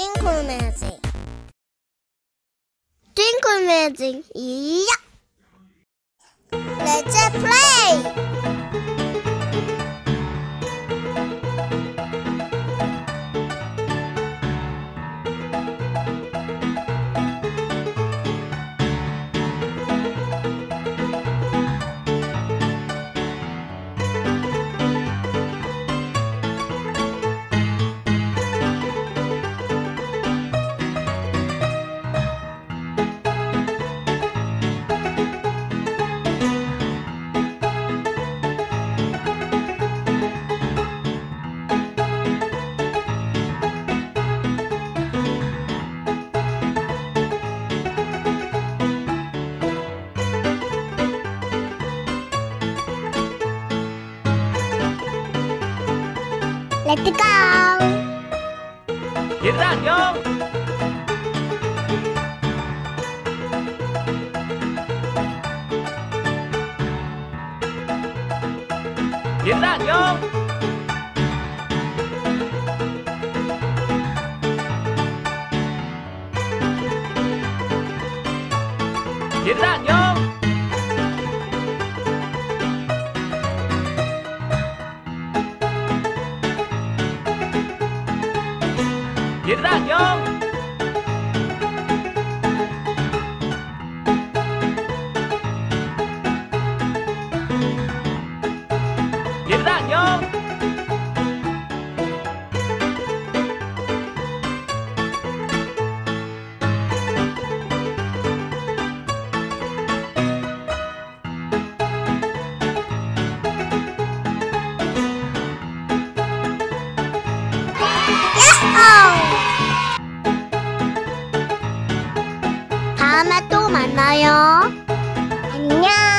Twinkle magic. Twinkle magic. 이야! Let's play! Let's go! 얘들아 안녕! 얘들아 안녕! 얘들아 안녕! 얘들아 안녕! 얘들아 안녕! 다음에 또 만나요. 안녕.